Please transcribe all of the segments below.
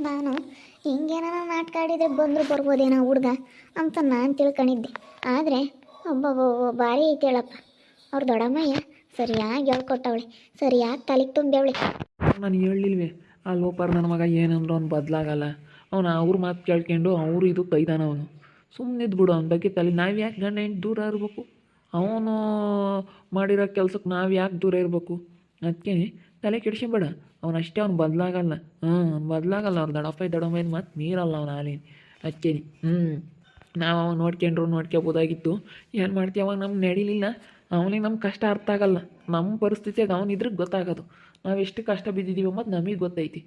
ನಾನು ಹಿಂಗೇನಾರ ನಾಟಕ ಆಡಿದರೆ ಬಂದರೂ ಬರ್ಬೋದೇನೋ ಹುಡುಗ ಅಂತ ನಾನು ತಿಳ್ಕೊಂಡಿದ್ದೆ. ಆದರೆ ಒಬ್ಬೊಬ್ಬ ಭಾರಿ ಐತೆ ಹೇಳಪ್ಪ. ಅವ್ರ ದೊಡ್ಡಮ್ಮಯ್ಯ ಸರಿಯಾಗಿ ಹೇಳ್ಕೊಟ್ಟವಳೆ, ಸರಿಯಾಗಿ ತಲೆಗೆ ತುಂಬ್ಯವಳೆ. ನಾನು ಹೇಳಿಲ್ವೇ ಆ ಲೋಪರ್ ನನ್ನ ಮಗ ಏನಂದ್ರು ಅವ್ನು ಬದಲಾಗಲ್ಲ. ಅವನು ಅವ್ರ ಮಾತು ಕೇಳ್ಕೊಂಡು ಅವರು ಇದು ಕೈದಾನ. ಅವನು ಸುಮ್ಮನಿದ್ದು ಬಿಡು, ಅವನ ಬಗ್ಗೆ ತಲೆ ನಾವು ಯಾಕೆ ಗಂಡ ಹೆಂಡ್ತಿ ದೂರ ಇರಬೇಕು? ಅವನು ಮಾಡಿರೋ ಕೆಲ್ಸಕ್ಕೆ ನಾವು ಯಾಕೆ ದೂರ ಇರಬೇಕು? ಅದಕ್ಕೆ ತಲೆ ಕೆಡಿಸ್ಬೇಡ. ಅವನು ಅಷ್ಟೇ, ಅವ್ನು ಬದಲಾಗಲ್ಲ. ಅವ್ನು ಬದಲಾಗಲ್ಲ. ಅವ್ರು ದಡಮ್ಮ ಮತ್ತು ಮೀರಲ್ಲ ಅವ್ನು ಹಾಲಿನ. ಅದಕ್ಕೆ ನಾವು ಅವ್ನು ನೋಡ್ಕೋಬೋದಾಗಿತ್ತು. ಏನು ಮಾಡ್ತೀವಿ, ಅವಾಗ ನಮ್ಗೆ ನಡೀಲಿಲ್ಲ. ಅವನಿಗೆ ನಮ್ಮ ಕಷ್ಟ ಅರ್ಥ ಆಗಲ್ಲ. ನಮ್ಮ ಪರಿಸ್ಥಿತಿಯಾಗ ಅವನಿದ್ರೆ ಗೊತ್ತಾಗೋದು ನಾವು ಎಷ್ಟು ಕಷ್ಟ ಬಿದ್ದಿದ್ದೀವಿ ಮತ್ತು ನಮಗೆ ಗೊತ್ತೈತಿ.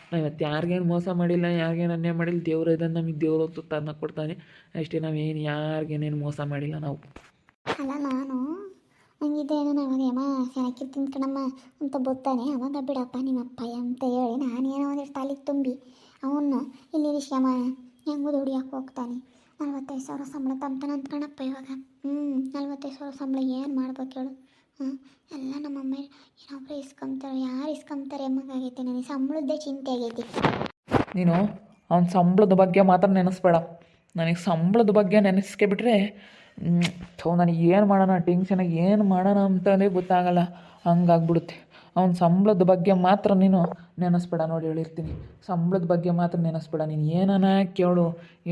ನಾವು ಇವತ್ತು ಯಾರಿಗೇನು ಮೋಸ ಮಾಡಿಲ್ಲ, ಯಾರಿಗೇನು ಅನ್ಯಾಯ ಮಾಡಿಲ್ಲ. ದೇವ್ರು ಇದನ್ನು ನಮಗೆ ದೇವ್ರು ಹೊತ್ತು ತನ್ನ ಕೊಡ್ತಾನೆ ಅಷ್ಟೇ. ನಾವೇನು ಯಾರಿಗೇನೇನು ಮೋಸ ಮಾಡಿಲ್ಲ ನಾವು. ಅಲ್ಲ, ನಾನು ಹಂಗಿದ್ದೇನೋ ಅವಾಗ ಯಮ್ಮ ಸೆನಕ್ಕಿ ತಿಂದ್ಕಣಮ್ಮ ಅಂತ ಬರ್ತಾನೆ. ಅವಾಗ ಬಿಡಪ್ಪ ನಿಮ್ಮಪ್ಪ ಅಂತ ಹೇಳಿ ನಾನೇನೋ ಒಂದಿಷ್ಟು ತಾಲಿಗೆ ತುಂಬಿ ಅವನ್ನ ಇಲ್ಲಿ ವಿಷಯಮ್ಮ ಹೆಂಗು ದುಡಿಯೋಕೆ ಹೋಗ್ತಾನೆ. 45,000 ಸಂಬಳ ತಂತಾನೆ ಅಂದ್ಕಣಪ್ಪ ಇವಾಗ. 45,000 ಸಂಬಳ ಏನು ಮಾಡ್ಬೇಕು ಹೇಳು? ಎಲ್ಲ ನಮ್ಮಮ್ಮ ಏನೊಬ್ಬರು ಇಸ್ಕೊಂತಾರೆ, ಯಾರು ಇಸ್ಕೊಂತಾರೆ ಎಮ್ಮಗಾಗೈತೆ. ನನಗೆ ಸಂಬಳದ್ದೇ ಚಿಂತೆ ಆಗೈತಿ. ನೀನು ಅವ್ನ ಸಂಬಳದ ಬಗ್ಗೆ ಮಾತ್ರ ನೆನೆಸ್ಬೇಡ. ನನಗೆ ಸಂಬಳದ ಬಗ್ಗೆ ನೆನೆಸ್ಕೆ ಬಿಟ್ಟರೆ ನನಗೆ ಏನು ಮಾಡೋಣ, ಟೆನ್ಷನಾಗಿ ಏನು ಮಾಡೋಣ ಅಂತಲೇ ಗೊತ್ತಾಗಲ್ಲ. ಹಂಗಾಗ್ಬಿಡುತ್ತೆ. ಅವ್ನ ಸಂಬಳದ ಬಗ್ಗೆ ಮಾತ್ರ ನೀನು ನೆನೆಸ್ಬೇಡ. ನೋಡಿ ಹೇಳಿರ್ತೀನಿ, ಸಂಬಳದ ಬಗ್ಗೆ ಮಾತ್ರ ನೆನೆಸ್ಬೇಡ. ನೀನು ಏನಾನ ಕೇಳು,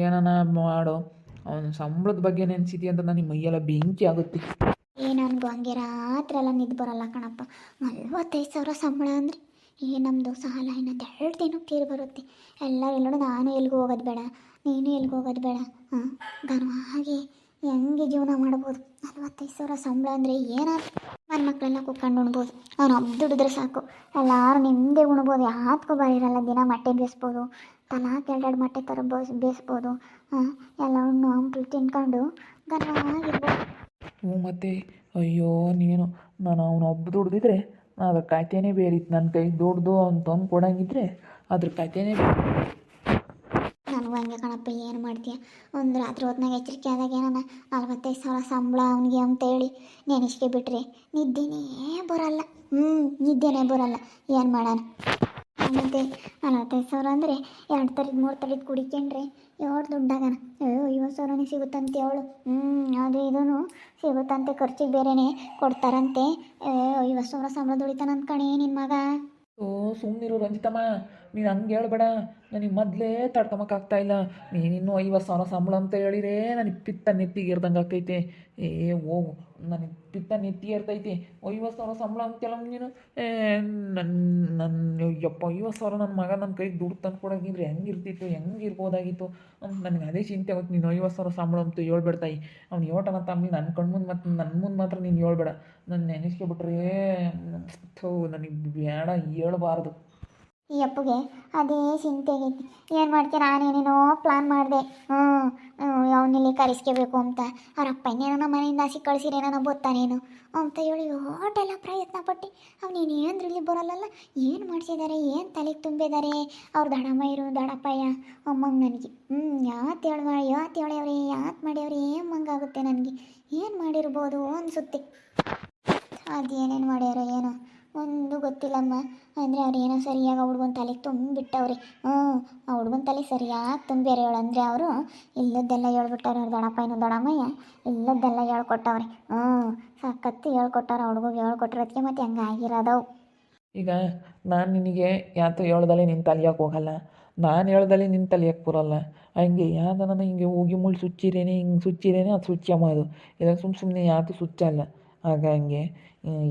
ಏನಾನ ಮಾಡು, ಅವ್ನ ಸಂಬಳದ ಬಗ್ಗೆ ನೆನೆಸಿದಿ ಅಂತ ನನಗೆ ಮೈಯೆಲ್ಲ ಬೆಂಕಿ ಆಗುತ್ತೆ. ನನಗೂ ಹಂಗೆ ರಾತ್ರಿ ಎಲ್ಲ ನಿದ್ದು ಬರೋಲ್ಲ ಕಣಪ್ಪ. 45,000 ಸಂಬಳ ಅಂದರೆ ನಮ್ಮದು ಸಾಲ ಇನ್ನೊಂದು 2 ದಿನಕ್ಕೆ ತೀರಿ ಬರುತ್ತೆ. ಎಲ್ಲರೂ ನಾನು ಎಲ್ಲಿಗೂ ಹೋಗೋದು ಬೇಡ, ನೀನು ಎಲ್ಲಿಗೂ ಹೋಗೋದು ಬೇಡ. ಘನವಾಗಿ ಹೆಂಗೆ ಜೀವನ ಮಾಡ್ಬೋದು? 45,000 ಸಂಬಳ ಅಂದರೆ ಏನಾದ್ರು ನನ್ನ ಮಕ್ಕಳೆಲ್ಲ ಕುತ್ಕೊಂಡು ಉಣ್ಬೋದು. ಅವ್ನು ಹಬ್ಬ ದುಡಿದ್ರೆ ಸಾಕು, ಎಲ್ಲರೂ ನಿಮ್ಮದೇ ಉಣ್ಬೋದು. ಯಾತ್ಕೂ ಬಾರಿರಲ್ಲ. ದಿನ ಮೊಟ್ಟೆ ಬೇಯಿಸ್ಬೋದು, ತಲಾಕ್ 2 ಮೊಟ್ಟೆ ಥರ ಬೇಯಿಸ್ಬೋದು. ಎಲ್ಲ ಹಂಪಲು ತಿನ್ಕೊಂಡು ಘನವಾಗಿರ್ಬೋದು. ಮತ್ತು ಅಯ್ಯೋ ನೀನು, ನಾನು ಅವನು ಒಬ್ಬ ದುಡ್ದಿದ್ರೆ ಅದ್ರ ಕಥೆನೇ ಬೇರೆ ಇತ್ತು. ನನ್ನ ಕೈಗೆ ದುಡ್ದು ಅವ್ನು ತಂದು ಕೊಡಂಗಿದ್ರೆ ಅದ್ರ ಕಥೆನೇ ಬೇರೆ. ನನಗೂ ಹಂಗೆ ಕಣಪ್ಪ. ಏನು ಮಾಡ್ತೀಯ? ಒಂದು ರಾತ್ರಿ ಹೊತ್ನಾಗ ಎಚ್ಚರಿಕೆ ಆದಾಗ ಏನಾನ 45,000 ಸಂಬಳ ಅವನಿಗೆ ಅಂತೇಳಿ ನೆನೆಸ್ಕೆ ಬಿಟ್ರೆ ನಿದ್ದೆನೇ ಬರೋಲ್ಲ. ನಿದ್ದೆನೇ ಬರೋಲ್ಲ. ಏನು ಮಾಡೋಣ? ಮತ್ತು 45,000 ಅಂದರೆ 2 ಥರದ್ದು 3 ಥರದ್ದು ಕುಡಿಕೊಂಡ್ರೆ ಎಷ್ಟು ದುಡ್ಡಾಗಣ? 50,000ನೇ ಸಿಗುತ್ತಂತೆ ಅವಳು. ಅದು ಇದೂ ಸಿಗುತ್ತಂತೆ. ಖರ್ಚಿಗೆ ಬೇರೆಯೇ ಕೊಡ್ತಾರಂತೆ. 50,000 ಸಂಬಳ ದುಡಿತಾನೆ ಅಂದ್ಕಣೆ ನಿನ್ನ ಮಗ. ಸುಮ್ಮನಿರು ರಂಜಿತಮ್ಮ, ನೀನು ಹಂಗೆ ಹೇಳ್ಬೇಡ. ನನಗೆ ಮೊದಲೇ ತಡ್ಕೊಂಬಕ್ಕಾಗ್ತಾಯಿಲ್ಲ. ನೀನಿನ್ನೂ 50,000 ಸಂಬಳ ಅಂತ ಹೇಳಿರೇ ನನಗೆ ಪಿತ್ತ ನೆತ್ತಿಗೆ ಇರ್ದಂಗೆ ಆಕೈತೆ. ಹೋಗು, ನನಗೆ ಪಿತ್ತ ನೆತ್ತಿಗೆ ಇರ್ತೈತಿ. 50,000 ಸಂಬಳ ಅಂತೆಲ್ಲ ನೀನು. ನನ್ನ ಯಪ್ಪ 50,000 ನನ್ನ ಮಗ ನನ್ನ ಕೈಗೆ ದುಡ್ಡು ತಂದು ಕೊಡೋಂಗಿದ್ರೆ ಹೆಂಗಿರ್ತಿತ್ತು, ಹೆಂಗಿರ್ಬೋದಾಗಿತ್ತು ಅಂತ ನನಗೆ ಅದೇ ಚಿಂತೆ ಆಗುತ್ತೆ. ನೀನು 50,000 ಸಂಬಳ ಅಂತ ಹೇಳ್ಬೇಡ್ತಾಯಿ. ಅವ್ನು ಯೋಟನ ತಮ್ಮಿ ನನ್ನ ಕಣ್ಮುಂದೆ ಮತ್ತು ನನ್ನ ಮುಂದೆ ಮಾತ್ರ ನೀನು ಹೇಳ್ಬೇಡ. ನನ್ನ ನೆನೆಸ್ಕೊಬಿಟ್ರೆ ನನಗೆ ಬೇಡ, ಹೇಳ್ಬಾರ್ದು. ಈ ಅಪ್ಪಗೆ ಅದೇ ಚಿಂತೆ ಆಗೈತಿ. ಏನು ಮಾಡ್ತೀಯ? ನಾನೇನೇನೋ ಪ್ಲ್ಯಾನ್ ಮಾಡಿದೆ. ಅವನಿಲ್ಲಿ ಕರೆಸ್ಕೋಬೇಕು ಅಂತ. ಅವರಪ್ಪ ಇನ್ನೇನೋ ಮನೆಯಿಂದ ಹಸಿ ಕಳಿಸಿರೇನೋ ಗೊತ್ತಾನೇನು ಅಂತ ಹೇಳಿ ಓಟೆಲ್ಲ ಪ್ರಯತ್ನ ಪಟ್ಟು ಅವನೇನೇಂದ್ರೆ ಇಲ್ಲಿ ಬರೋಲ್ಲಲ್ಲ. ಏನು ಮಾಡಿಸಿದ್ದಾರೆ, ಏನು ತಲೆಗೆ ತುಂಬಿದ್ದಾರೆ ಅವ್ರು ದಡಪ್ಪಯ್ಯ ಅಮ್ಮಂಗೆ ನನಗೆ. ಯಾತ್ ಹೇಳವ್ರಿ, ಯಾತ್ ಮಾಡ್ಯವ್ರಿ ಅಮ್ಮಂಗಾಗುತ್ತೆ ನನಗೆ. ಏನು ಮಾಡಿರ್ಬೋದು ಅನಿಸುತ್ತೆ. ಅದೇನೇನು ಮಾಡ್ಯಾರೋ ಏನೋ ಒಂದು ಗೊತ್ತಿಲ್ಲಮ್ಮ. ಅಂದರೆ ಅವ್ರು ಏನೋ ಸರಿಯಾಗಿ ಆ ಹುಡ್ಗನ ತಲೆಗೆ ತುಂಬಿಬಿಟ್ಟವ್ರಿ. ಆ ಹುಡ್ಗನ ತಲೆ ಸರಿಯಾಗಿ ತುಂಬ್ಯಾರ ಹೇಳು. ಅಂದರೆ ಅವರು ಇಲ್ಲದ್ದೆಲ್ಲ ಹೇಳ್ಬಿಟ್ಟಾರೆ. ಅವ್ರು ದೊಡ್ಡಮ್ಮಯ್ಯ ಇಲ್ಲದ್ದೆಲ್ಲ ಹೇಳ್ಕೊಟ್ಟವ್ರಿ. ಸಖತ್ತು ಹೇಳ್ಕೊಟ್ಟಾರ. ಹುಡ್ಗಿಗೆ ಹೇಳ್ಕೊಟ್ಟಿರೋದಕ್ಕೆ ಮತ್ತು ಹೆಂಗೆ ಆಗಿರೋದವು. ಈಗ ನಾನು ನಿನಗೆ ಯಾತು ಹೇಳ್ದಲೆ ನಿನ್ನ ತಲೆಯಾಕೆ ಹೋಗಲ್ಲ, ನಾನು ಹೇಳ್ದಲೆ ನಿನ್ನ ತಲೆಯಾಕೆ ಬರೋಲ್ಲ. ಹಂಗೆ ಯಾವ್ದಾನ ಹಿಂಗೆ ಹೋಗಿ ಮುಳ್ಳು ಸುಚ್ಚಿರೇನೆ, ಹಿಂಗೆ ಸುಚ್ಚಿರೇನೆ ಅದು ಸುಚ್ಚಮ್ಮ. ಅದು ಇದನ್ನು ಸುಮ್ಮನೆ ಯಾತು ಸುಚ್ಚಲ್ಲ. ಹಂಗೆ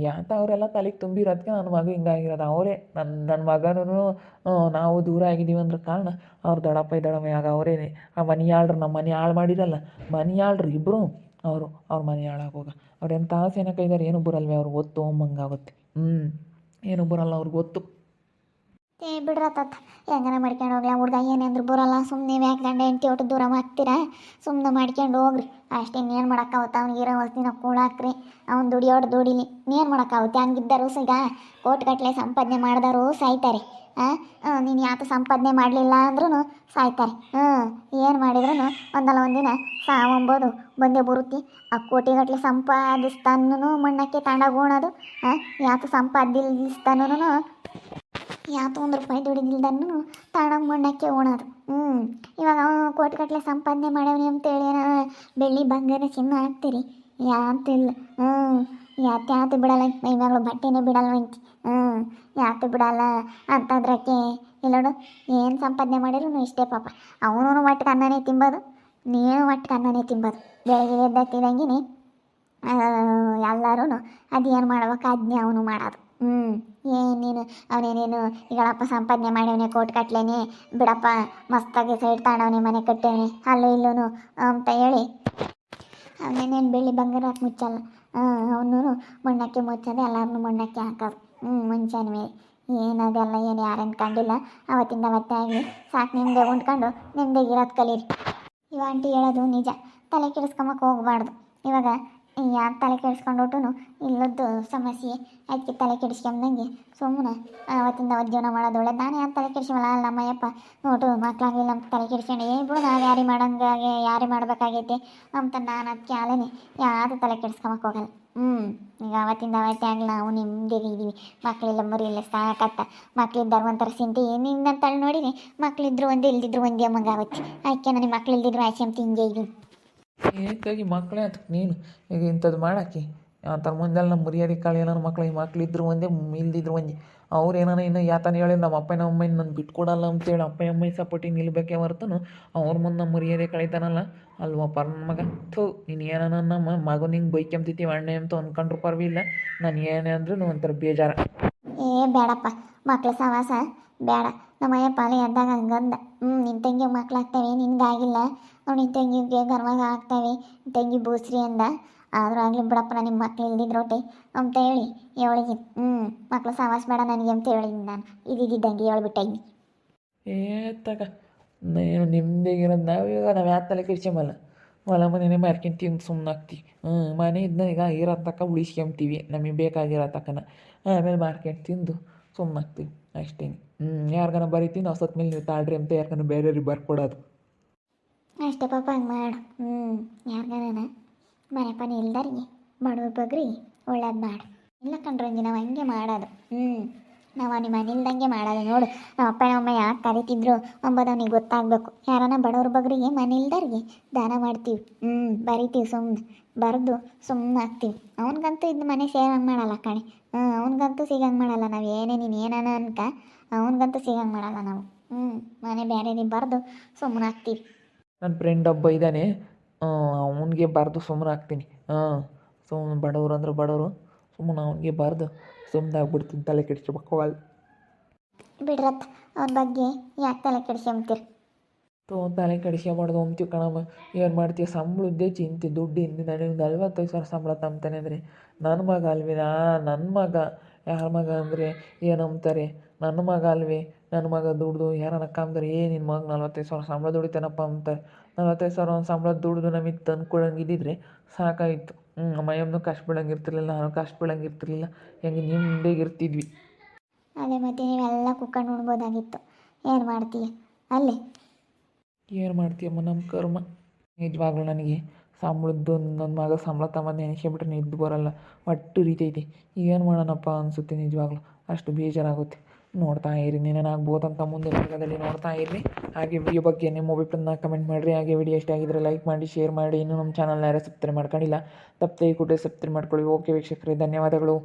ಯಾತ ಅವರೆಲ್ಲ ತಲೆಗೆ ತುಂಬಿರೋದಕ್ಕೆ ನನ್ನ ಮಗ ಹಿಂಗಾಗಿರೋದು. ಅವರೇ ನನ್ನ ಮಗನೂ ನಾವು ದೂರ ಆಗಿದ್ದೀವಿ ಅಂದ್ರೆ ಕಾರಣ ಅವ್ರು ದಡಮ್ಮ ಆಗ ಅವರೇನೆ. ಆ ಮನೆ ಆಳ್ರು ನಮ್ಮ ಮನೆ ಹಾಳು ಮಾಡಿರಲ್ಲ, ಮನೆ ಆಳ್ರು ಇಬ್ಬರು ಅವ್ರ ಮನೆ ಹಾಳಾಗೋಗ. ಅವ್ರು ಎಂಥ ಸೇನೆ ಕೈದಾರೆ ಏನು ಬರಲ್ವೇ ಅವ್ರು ಗೊತ್ತು ಅಮ್ಮಂಗಾಗುತ್ತೆ. ಏನು ಬರಲ್ಲ ಅವ್ರಿಗೆ ಗೊತ್ತು. ಬಿಡ್ರತ್ತ ಹೆಂಗನ ಮಾಡ್ಕೊಂಡು ಹೋಗ್ಲಾ. ಹುಡ್ಗ ಏನೇಂದ್ರು ಬರೋಲ್ಲ. ಸುಮ್ಮನೆ ಯಾಕೆ ಗಂಡ ಹೆಂಡತಿ ಒಟ್ಟು ದೂರ ಮಾಡ್ತೀರಾ? ಸುಮ್ಮನೆ ಮಾಡ್ಕೊಂಡು ಹೋಗ್ರಿ ಅಷ್ಟೇ. ಇನ್ನೇನು ಮಾಡೋಕ್ಕಾಗುತ್ತೆ? ಅವ್ನಿಗೆ ಇರೋ ದಿನ ಕೂಳಾಕ್ರಿ. ಅವ್ನು ದುಡಿಲಿ. ಇನ್ನೇನು ಮಾಡೋಕ್ಕಾಗುತ್ತೆ? ಹಂಗಿದ್ದರು ಈಗ ಕೋಟ್ಗಟ್ಟಲೆ ಸಂಪಾದನೆ ಮಾಡಿದವರು ಸಾಯ್ತಾರೆ. ನೀನು ಯಾಕೆ ಸಂಪಾದನೆ ಮಾಡಲಿಲ್ಲ ಅಂದ್ರೂ ಸಾಯ್ತಾರೆ. ಏನು ಮಾಡಿದ್ರು ಒಂದಲ್ಲ ಒಂದಿನ ಸಾವಂಬೋದು ಬಂದೇ ಬರುತ್ತೆ. ಆ ಕೋಟಿಗಟ್ಟಲೆ ಸಂಪಾದಿಸ್ತಾನೂ ಮಣ್ಣಕ್ಕೆ ತಗೊಂಡೋಗೋಣದು. ಯಾಕೆ ಸಂಪಾದಿಸ್ತಾನೂ ಯಾವತ್ತೋ 1 ರೂಪಾಯಿ ದುಡಿದಿಲ್ದನ್ನು ತಗೊಂಡೋಗಿ ಮಣ್ಣಕ್ಕೆ ಉಣೋದು. ಇವಾಗ ಕೋಟಿಗಟ್ಟಲೆ ಸಂಪಾದನೆ ಮಾಡ್ಯಾವನಿ ಅಂತೇಳಿ ಏನೋ ಬೆಳ್ಳಿ ಬಂಗಾರ ಚಿನ್ನ ಹಾಕ್ತೀರಿ, ಯಾತಿಲ್ಲ. ಯಾತು ಬಿಡಲ್ಲ ಮೈ ಮ್ಯಾಗಳು ಬಟ್ಟೆನೇ ಬಿಡಲ್ವಂತಿ. ಯಾತು ಬಿಡಲ್ಲ ಅಂತಂದ್ರಕ್ಕೆ ಇಲ್ಲೋಡು ಏನು ಸಂಪಾದನೆ ಮಾಡಿದ್ರು ಇಷ್ಟೇ ಪಾಪ. ಅವನು ಒಟ್ಟಿಗೆ ಅನ್ನನೇ ತಿಂಬೋದು, ನೀನು ಒಟ್ಟಿಗೆ ಅನ್ನನೇ ತಿಂಬೋದು. ಬೆಳಗ್ಗೆ ಎದ್ದತ್ತಿದಂಗೆ ಎಲ್ಲರೂ ಅದೇನು ಮಾಡ್ಬೇಕು ಅದನ್ನೇ ಅವನು ಮಾಡೋದು. ನೀನು ಅವನೇನೇನು ಈಗಳಪ್ಪ ಸಂಪಾದನೆ ಮಾಡ್ಯವನೆ ಕೋಟ್ಗಟ್ಲೆನೆ ಬಿಡಪ್ಪ, ಮಸ್ತಾಗಿ ಸೈಡ್ ತಗೊಂಡವನೆ, ಮನೆ ಕಟ್ಟವನೆ ಅಲ್ಲೂ ಇಲ್ಲೂ ಅಂತ ಹೇಳಿ ಅವನೇನೇನು ಬೆಳ್ಳಿ ಬಂಗಾರ ಹಾಕಿ ಮುಚ್ಚಲ್ಲ. ಅವನು ಮಣ್ಣಕ್ಕೆ ಮುಚ್ಚೋದು, ಎಲ್ಲರನ್ನೂ ಮಣ್ಣಕ್ಕೆ ಹಾಕೋದು. ಮುಂಚೆನ ಮೇಲೆ ಏನದೆಲ್ಲ ಏನು ಯಾರೇನು ಕಂಡಿಲ್ಲ. ಅವತ್ತಿಂದ ಅವತ್ತೇ ಆಗಲಿ ಸಾಕು, ನಿಮ್ಮದೇ ಉಂಡ್ಕೊಂಡು ನಿಮ್ಮದೇಗಿರೋದು ಕಲೀರಿ. ಇವ ಆಂಟಿ ಹೇಳೋದು ನಿಜ, ತಲೆ ಕೆಡಿಸ್ಕೊಂಬಕ್ಕೆ ಹೋಗಬಾರ್ದು. ಇವಾಗ ಯಾರು ತಲೆ ಕೆಡಿಸ್ಕೊಂಡ್ಬಿಟ್ಟು ಇಲ್ಲದ್ದು ಸಮಸ್ಯೆ ಅದಕ್ಕೆ ತಲೆ ಕೆಡಿಸ್ಕೊಂಬಂಗೆ ಸುಮ್ಮನೆ ಅವತ್ತಿಂದ ಅವತ್ತು ಜೀವನ ಮಾಡೋದು ಒಳ್ಳೆ. ನಾನು ಯಾರು ತಲೆ ಕೆಡಿಸ್ಕೊಲ್ಲ, ಅಲ್ಲ ನಮ್ಮಯ್ಯಪ್ಪ ನೋಟು ಮಕ್ಕಳಾಗಲಿಲ್ಲ ನಮ್ಮ ತಲೆ ಕೆಡಿಸ್ಕೊಂಡು ಬಿಡು ನಾವು ಯಾರಿಗೆ ಮಾಡಂಗೆ ಯಾರೇ ಮಾಡಬೇಕಾಗೈತೆ ಅಂತ ನಾನು ಅದಕ್ಕೆ ಆಲೇನೆ ಯಾರು ತಲೆ ಕೆಡಿಸ್ಕೊಂಬಕ್ಕೆ ಹೋಗಲ್ಲ. ಈಗ ಅವತ್ತಿಂದ ಅವತ್ತೇ ಆಗಲಿ ನಾವು ನಿಮ್ಮದೇ ಇದ್ದೀವಿ. ಮಕ್ಕಳಿಲ್ಲ ಮರಿಯಿಲ್ಲ ಸಾಕತ್ತ, ಮಕ್ಕಳಿದ್ದಾರ ಒಂಥರ ಸಿಂಟಿ ನಿಂದಂತಳು ನೋಡಿರಿ, ಮಕ್ಕಳಿದ್ರು ಒಂದೇ ಇಲ್ದಿದ್ರು ಒಂದೇ ಮಗ ಅವತ್ತು ಅದಕ್ಕೆ ನನಗೆ ಮಕ್ಳು ಇಲ್ದಿದ್ರು ಆಸೆ ಅಂತ ಹಿಂಗೆ ಇದ್ದೀನಿ. ಏಕಾಗಿ ಮಕ್ಕಳೇ ಅದಕ್ಕೆ ನೀನು ಈಗ ಇಂಥದ್ದು ಮಾಡಾಕಿ ಆ ಥರ ಮುಂದೆಲ್ಲ ನಮ್ಮ ಮರ್ಯಾದೆ ಕಾಳು ಏನಾರು ಮಕ್ಕಳಿದ್ರು ಒಂದೇ ಇಲ್ದಿದ್ರು ಒಂದೇ. ಅವ್ರು ಏನಾರ ಇನ್ನು ಯಾತನ ಹೇಳಿ ನಮ್ಮ ಅಪ್ಪ ನಮ್ಮ ಅಮ್ಮ ನಾನು ಬಿಟ್ಕೊಡಲ್ಲ ಅಂತೇಳಿ ಅಪ್ಪ ಅಮ್ಮ ಸಪೋರ್ಟಿಗೆ ನಿಲ್ಬೇಕೇ ಹೊರತನು ಅವ್ರ ಮುಂದೆ ನಮ್ಮ ಮರ್ಯಾದೆ ಕಳೀತಾನಲ್ಲ ಅಲ್ವಪ್ಪ ನನ್ನ ಮಗ. ನೀನು ಏನ ನಮ್ಮ ಮಗು ನಿಂಗೆ ಬೈಕೆಂಬ್ತಿತ್ತೀವಿ ಅಣ್ಣೆ ಅಂತ ಅಂದ್ಕೊಂಡ್ರು ಪರ್ವಿಲ್ಲ, ನಾನು ಏನೇ ಅಂದ್ರೂ ಒಂಥರ ಬೇಜಾರ. ಬೇಡಪ್ಪ ಮಕ್ಳು ಸವಾಸ ಬೇಡ. ನಮ್ಮ ಅಯ್ಯಪ್ಪ ಅಲ್ಲಿ ಎದ್ದಾಗ ಹಂಗಂದ, ನಿನ್ನ ತಂಗಿ ಮಕ್ಳಾಗ್ತವೆ ನಿನ್ಗಾಗಿಲ್ಲ, ಅವ್ನು ನಿನ್ನ ತಂಗಿಗೆ ಗರ್ವಾಗ ಆಗ್ತವೆ, ತಂಗಿ ಬೂಸ್ರಿ ಅಂದ. ಆದರೂ ಆಗಲಿ ಬಿಡಪ್ಪ ನನಗೆ ಮಕ್ಳು ಇಲ್ದಿದ್ರೋಟೆ ಅಂತ ಹೇಳಿ ಅವಳಿಗೆ ಮಕ್ಳು ಸವಾಸ ಬೇಡ ನನಗೆ ಅಂತ ಹೇಳಿದ್ದೀನಿ. ನಾನು ಇದ್ದಿದ್ದಂಗೆ ಹೇಳ್ಬಿಟ್ಟಿದ್ದೀನಿ. ತಗ ಏನು ನಿಮ್ಮದೇಗಿರೋದು ನಾವು ಯಾವ ತಲೆ ಕೆಡ್ಸ್ಕೊಂಬಲ್ಲ, ಹೊಲ ಮನೆಯೇ ಮಾರ್ಕೊಂತೀವಿ ಸುಮ್ಮನೆ ಆಗ್ತೀವಿ. ಮನೆ ಇದನ್ನ ಈಗ ಇರೋ ತಕ್ಕ ಉಳಿಸ್ಕೊಂತೀವಿ, ನಮಗೆ ಬೇಕಾಗಿರೋ ತಕ್ಕನ ಆಮೇಲೆ ಮಾರ್ಕೆಟ್ ತಿಂದು ಸುಮ್ಮನೆ ಆಗ್ತೀವಿ ಅಷ್ಟೇ. ಯಾರಿಗಾನ ಬರೀತೀವಿ ನಾವು ಸತ್ ಮೇಲೆ ನೀವು ತಾಳ್ರಿ ಅಂತ ಯಾರಿಗಾನ ಬೇರೆಯವ್ರಿಗೆ ಬರ್ಕೊಡೋದು ಅಷ್ಟೇ ಪಾಪ. ಹಂಗೆ ಮಾಡು. ಯಾರಿಗಾನ ಮನೆ ಪನಿ ಇಲ್ದಾರಿಗೆ ಬಡವ್ರ ಬಗ್ರಿ ಒಳ್ಳೇದು ಮಾಡು. ಇಲ್ಲ ಕಂಡ್ರಂಜಿ ನಾವು ಹಂಗೆ ಮಾಡೋದು. ನಾವು ನಿಮ್ಮ ಮನೆ ಇಲ್ದಂಗೆ ಮಾಡೋದು. ನೋಡು ನಮ್ಮ ಅಪ್ಪ ನಮ್ಮ ಅಮ್ಮ ಯಾಕೆ ಕರಿತಿದ್ರು ಅಂಬೋದು ಅವನಿಗೆ ಗೊತ್ತಾಗಬೇಕು. ಯಾರನ್ನ ಬಡವ್ರ ಬಗ್ರಿಗೆ ಮನೆ ಇಲ್ದಾರಿಗೆ ದಾನ ಮಾಡ್ತೀವಿ, ಬರಿತೀವಿ, ಸುಮ್ಮನೆ ಬರೆದು ಸುಮ್ಮನೆ ಹಾಕ್ತೀವಿ. ಅವನಿಗಂತೂ ಇದು ಮನೆ ಸೇರಂಗೆ ಮಾಡಲ್ಲ ಕಣೆ. ಅವನಿಗಂತೂ ಸಿಗಂಗೆ ಮಾಡಲ್ಲ ನಾವು. ಏನೇ ನೀನು ಏನಾನ ಅನ್ಕ ಅವನಿಗಂತೂ ಸಿಗಂಗೆ ಮಾಡಲ್ಲ ನಾವು. ಮನೆ ಬೇರೆ ಬರೆದು ಸುಮ್ಮನೆ ಹಾಕ್ತೀವಿ. ನನ್ನ ಫ್ರೆಂಡ್ ಒಬ್ಬ ಇದ್ದಾನೆ, ಅವನಿಗೆ ಬರೆದು ಸುಮ್ಮನೆ ಹಾಕ್ತೀನಿ. ಸುಮ್ಮನೆ ಬಡವರು ಅಂದ್ರೆ ಬಡವರು, ಸುಮ್ಮನೆ ಅವನಿಗೆ ಬರೆದು ಸುಮ್ಮನೆ ಆಗ್ಬಿಡ್ತೀನಿ, ತಲೆ ಕೆಡಿಸ್ಕೋಬೇಕಲ್ಲ. ಬಿಡ್ರತ್ತ ಅವ್ರ ಬಗ್ಗೆ ಯಾಕೆ ತಲೆ ಕೆಡಿಸ್ಕೊಂತೀರಿ? ತಲೆ ಕೆಡಿಸ್ಕೊಬಾರ್ದು ಅಂತೀವಿ ಕಣಮ್ಮ. ಏನು ಮಾಡ್ತೀವಿ, ಸಂಬಳದ್ದೇ ಚಿಂತೆ, ದುಡ್ಡಿಂದ. ನನಗೆ 45,000 ಸಂಬಳ ತಂಬ್ತಾನೆ ಅಂದರೆ ನನ್ನ ಮಗ ಅಲ್ವಿನಾ? ನನ್ನ ಮಗ ಯಾರ ಮಗ ಅಂದರೆ ಏನಂತಾರೆ, ನನ್ನ ಮಗ ಅಲ್ವೇ? ನನ್ನ ಮಗ ದುಡ್ದು ಯಾರನ್ನ ಕಾಮ್ತಾರೆ, ನಿನ್ನ ಮಗ 45,000 ಸಂಬಳ ದುಡಿತಾನಪ್ಪ ಅಂತಾರೆ. 45,000 ಸಂಬಳ ದುಡ್ದು ನಮಗೆ ತಂದು ಕೊಡಂಗಿದ್ದಿದ್ರೆ ಸಾಕಾಯಿತು. ಮೈಯಮ್ಮನೂ ಕಷ್ಟ ಬೀಳಂಗಿರ್ತಿರ್ಲಿಲ್ಲ, ನಾನು ಕಷ್ಟ ಬೀಳಂಗಿರ್ತಿರ್ಲಿಲ್ಲ, ಹೆಂಗೆ ನಿಮ್ಮದೇಗಿರ್ತಿದ್ವಿ. ಅದೇ ಮತ್ತೆ ನೀವೆಲ್ಲ ಕುಕ್ಕಂಡು ಉಣ್ಬೋದಾಗಿತ್ತು. ಏನು ಮಾಡ್ತೀಯ ಅಲ್ಲೇ? ಏನು ಮಾಡ್ತೀಯಮ್ಮ, ನಮ್ಮ ಕರ್ಮ. ನಿಜವಾಗ್ಲೂ ನನಗೆ ಸಂಬಳದ್ದು ನನ್ನ ಮಗ ಸಂಬಳ ತಗೊಂಡು ನೆನೆಸ್ಕೊಂಬಿಟ್ರೆ ನಿದ್ದು ಬರೋಲ್ಲ, ಒಟ್ಟು ರೀತೈತಿ. ಏನು ಮಾಡೋಣಪ್ಪ ಅನಿಸುತ್ತೆ ನಿಜವಾಗ್ಲೂ, ಅಷ್ಟು ಬೇಜಾರಾಗುತ್ತೆ. ನೋಡ್ತಾ ಇರಿ, ಏನೇನಾಗ್ಬೋದಂತ ಮುಂದಿನ ಭಾಗದಲ್ಲಿ ನೋಡ್ತಾ ಇರಿ. ಹಾಗೆ ವಿಡಿಯೋ ಬಗ್ಗೆ ನಿಮ್ಮ ಅಭಿಪ್ರಾಯನ ಕಮೆಂಟ್ ಮಾಡಿರಿ. ಹಾಗೆ ವಿಡಿಯೋ ಇಷ್ಟ ಆಗಿದ್ರೆ ಲೈಕ್ ಮಾಡಿ, ಶೇರ್ ಮಾಡಿ. ಇನ್ನೂ ನಮ್ಮ ಚಾನಲ್ನ ಯಾರು ಸಬ್ಸ್ಕ್ರೈಬ್ ಮಾಡ್ಕೊಂಡಿಲ್ಲ ತಪ್ಪದೆ ಕೂಡಲೇ ಸಬ್ಸ್ಕ್ರೈಬ್ ಮಾಡ್ಕೊಳ್ಳಿ. ಓಕೆ ವೀಕ್ಷಕರೇ, ಧನ್ಯವಾದಗಳು.